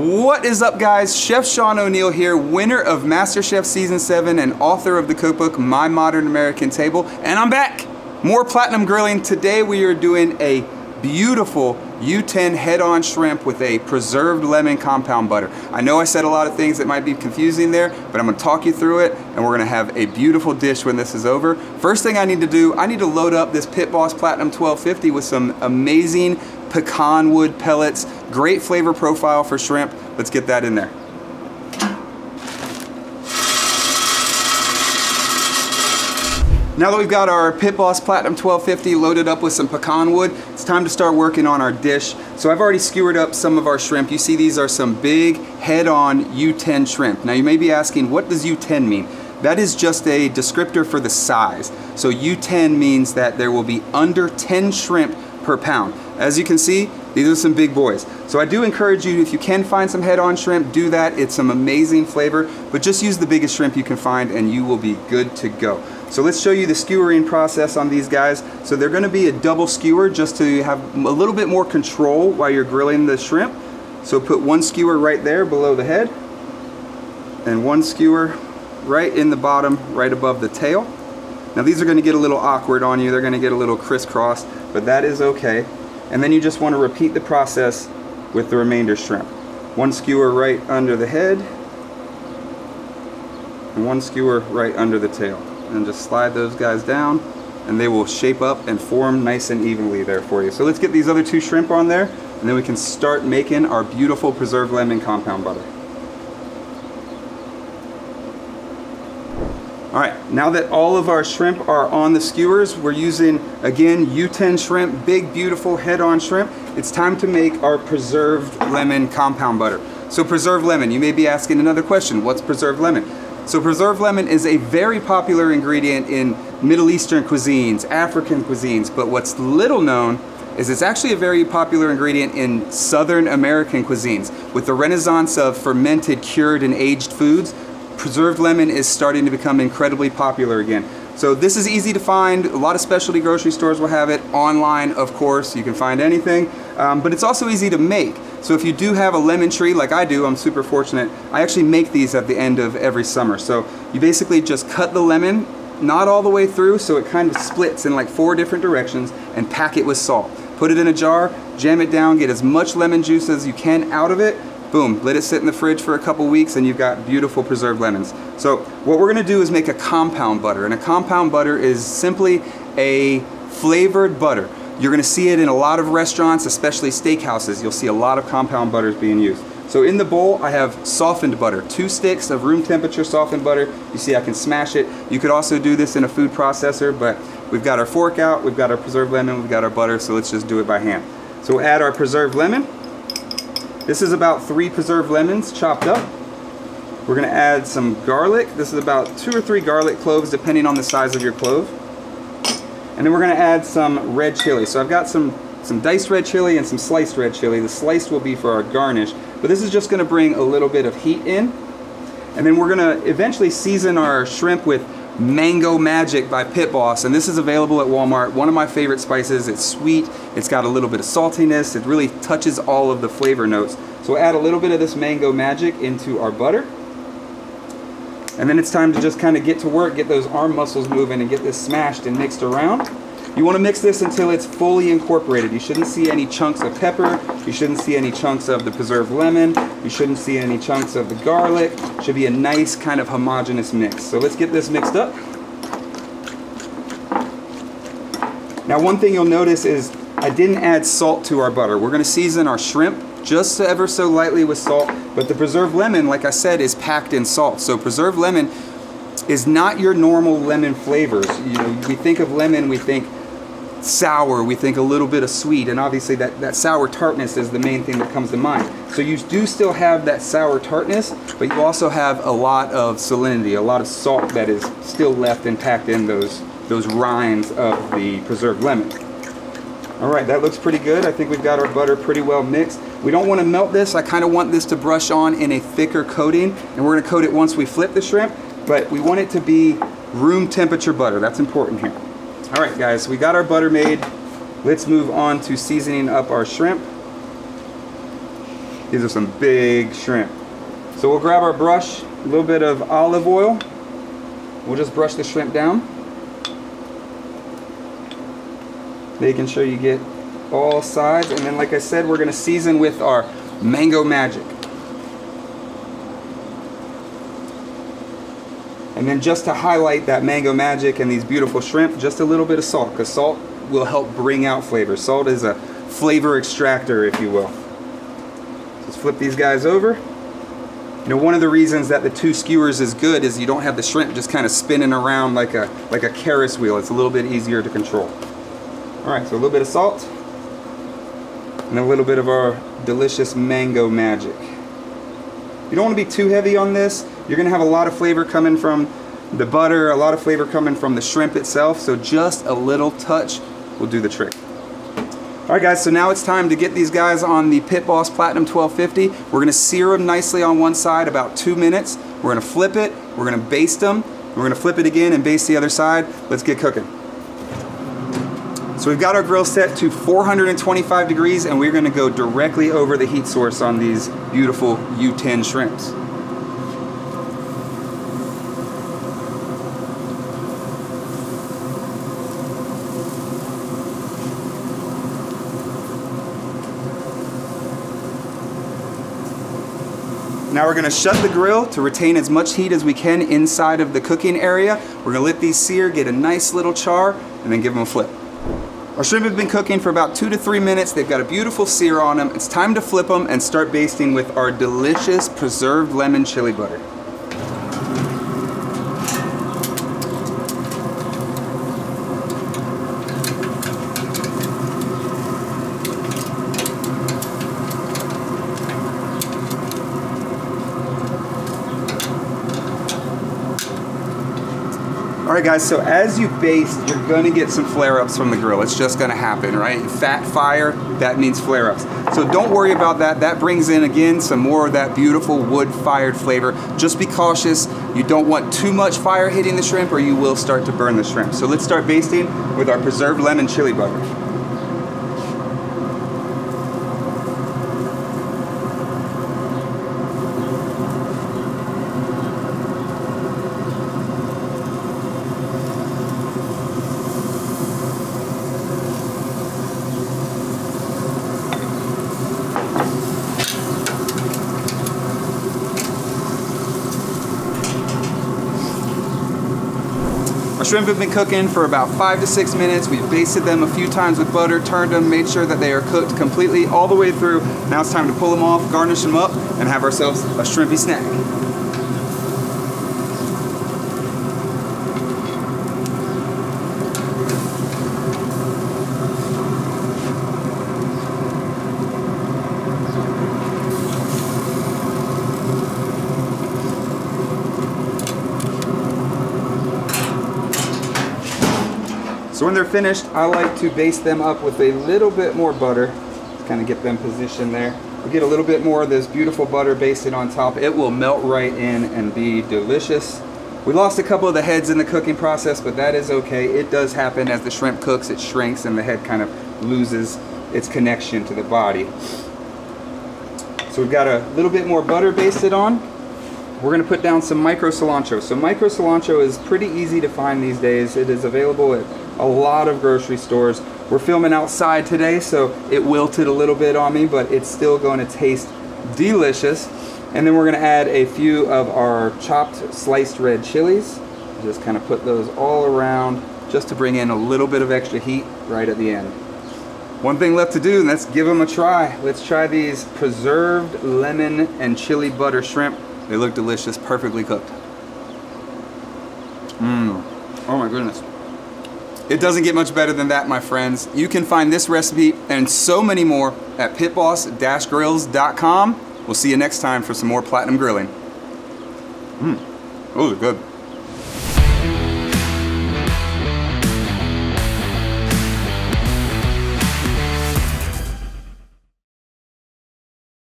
What is up, guys? Chef Shaun O'Neale here, winner of MasterChef Season 7 and author of the cookbook My Modern American Table, and I'm back! More platinum grilling. Today we are doing a beautiful U10 head-on shrimp with a preserved lemon compound butter. I know I said a lot of things that might be confusing there, but I'm going to talk you through it, and we're going to have a beautiful dish when this is over. First thing I need to do, I need to load up this Pit Boss Platinum 1250 with some amazing pecan wood pellets. Great flavor profile for shrimp. Let's get that in there. Now that we've got our Pit Boss Platinum 1250 loaded up with some pecan wood, it's time to start working on our dish. So I've already skewered up some of our shrimp. You see these are some big head-on U10 shrimp. Now you may be asking, what does U10 mean? That is just a descriptor for the size. So U10 means that there will be under 10 shrimp per pound. As you can see, these are some big boys. So I do encourage you, if you can find some head-on shrimp, do that. It's some amazing flavor, but just use the biggest shrimp you can find and you will be good to go. So let's show you the skewering process on these guys. So they're gonna be a double skewer just to have a little bit more control while you're grilling the shrimp. So put one skewer right there below the head and one skewer right in the bottom, right above the tail. Now these are gonna get a little awkward on you. They're gonna get a little crisscrossed, but that is okay. And then you just wanna repeat the process with the remainder shrimp. One skewer right under the head and one skewer right under the tail. And just slide those guys down and they will shape up and form nice and evenly there for you. So let's get these other two shrimp on there and then we can start making our beautiful preserved lemon compound butter. Alright, now that all of our shrimp are on the skewers, we're using, again, U10 shrimp, big, beautiful head-on shrimp. It's time to make our preserved lemon compound butter. So preserved lemon, you may be asking another question, what's preserved lemon? So preserved lemon is a very popular ingredient in Middle Eastern cuisines, African cuisines, but what's little known is it's actually a very popular ingredient in Southern American cuisines. With the renaissance of fermented, cured, and aged foods, preserved lemon is starting to become incredibly popular again. So this is easy to find. A lot of specialty grocery stores will have it. Online, of course, you can find anything. But it's also easy to make. So if you do have a lemon tree, like I do, I'm super fortunate, I actually make these at the end of every summer. So you basically just cut the lemon, not all the way through, so it kind of splits in like 4 different directions, and pack it with salt. Put it in a jar, jam it down, get as much lemon juice as you can out of it. Boom, let it sit in the fridge for a couple weeks and you've got beautiful preserved lemons. So what we're gonna do is make a compound butter, and a compound butter is simply a flavored butter. You're gonna see it in a lot of restaurants, especially steakhouses. You'll see a lot of compound butters being used. So in the bowl, I have softened butter, 2 sticks of room temperature softened butter. You see I can smash it. You could also do this in a food processor, but we've got our fork out, we've got our preserved lemon, we've got our butter, so let's just do it by hand. So we'll add our preserved lemon. This is about 3 preserved lemons chopped up. We're gonna add some garlic. This is about 2 or 3 garlic cloves, depending on the size of your clove. And then we're gonna add some red chili. So I've got some diced red chili and some sliced red chili. The sliced will be for our garnish, but this is just gonna bring a little bit of heat in. And then we're gonna eventually season our shrimp with Mango Magic by Pit Boss, and this is available at Walmart. One of my favorite spices. It's sweet, it's got a little bit of saltiness, it really touches all of the flavor notes. So we'll add a little bit of this Mango Magic into our butter. And then it's time to just kind of get to work, get those arm muscles moving and get this smashed and mixed around. You want to mix this until it's fully incorporated. You shouldn't see any chunks of pepper, you shouldn't see any chunks of the preserved lemon, you shouldn't see any chunks of the garlic. It should be a nice kind of homogeneous mix. So let's get this mixed up. Now one thing you'll notice is I didn't add salt to our butter. We're going to season our shrimp just ever so lightly with salt, but the preserved lemon, like I said, is packed in salt. So preserved lemon is not your normal lemon flavors. You know, we think of lemon, we think sour, we think a little bit of sweet, and obviously that sour tartness is the main thing that comes to mind. So you do still have that sour tartness, but you also have a lot of salinity, a lot of salt that is still left and packed in those rinds of the preserved lemon. All right, that looks pretty good. I think we've got our butter pretty well mixed. We don't want to melt this. I kind of want this to brush on in a thicker coating, and we're going to coat it once we flip the shrimp, but we want it to be room temperature butter. That's important here. All right, guys, we got our butter made. Let's move on to seasoning up our shrimp. These are some big shrimp. So we'll grab our brush, a little bit of olive oil. We'll just brush the shrimp down, making sure you get all sides. And then, like I said, we're gonna season with our Mango Magic. And then just to highlight that Mango Magic and these beautiful shrimp, just a little bit of salt, because salt will help bring out flavor. Salt is a flavor extractor, if you will. Let's flip these guys over. You know, one of the reasons that the 2 skewers is good is you don't have the shrimp just kind of spinning around like a Ferris wheel. It's a little bit easier to control. All right, so a little bit of salt and a little bit of our delicious Mango Magic. You don't want to be too heavy on this. You're going to have a lot of flavor coming from the butter, a lot of flavor coming from the shrimp itself, so just a little touch will do the trick. All right, guys, so now it's time to get these guys on the Pit Boss Platinum 1250. We're going to sear them nicely on one side about 2 minutes. We're going to flip it, we're going to baste them, we're going to flip it again and baste the other side. Let's get cooking. So we've got our grill set to 425 degrees, and we're going to go directly over the heat source on these beautiful U10 shrimps. Now we're going to shut the grill to retain as much heat as we can inside of the cooking area. We're going to let these sear, get a nice little char, and then give them a flip. Our shrimp have been cooking for about 2 to 3 minutes. They've got a beautiful sear on them. It's time to flip them and start basting with our delicious preserved lemon chili butter. Alright guys, so as you baste, you're going to get some flare-ups from the grill. It's just going to happen, right? Fat fire, that means flare-ups. So don't worry about that. That brings in, again, some more of that beautiful wood-fired flavor. Just be cautious. You don't want too much fire hitting the shrimp or you will start to burn the shrimp. So let's start basting with our preserved lemon chili butter. Our shrimp have been cooking for about 5 to 6 minutes. We've basted them a few times with butter, turned them, made sure that they are cooked completely all the way through. Now it's time to pull them off, garnish them up, and have ourselves a shrimpy snack. So when they're finished, I like to baste them up with a little bit more butter to kind of get them positioned there. We get a little bit more of this beautiful butter basted on top. It will melt right in and be delicious. We lost a couple of the heads in the cooking process, but that is okay. It does happen as the shrimp cooks, it shrinks and the head kind of loses its connection to the body. So we've got a little bit more butter basted on. We're going to put down some micro cilantro. So micro cilantro is pretty easy to find these days. It is available at a lot of grocery stores. We're filming outside today, so it wilted a little bit on me, but it's still going to taste delicious. And then we're going to add a few of our chopped sliced red chilies. Just kind of put those all around just to bring in a little bit of extra heat right at the end. One thing left to do, and let's give them a try. Let's try these preserved lemon and chili butter shrimp. They look delicious, perfectly cooked. Oh my goodness. It doesn't get much better than that, my friends. You can find this recipe and so many more at pitboss-grills.com. We'll see you next time for some more platinum grilling. Those are good.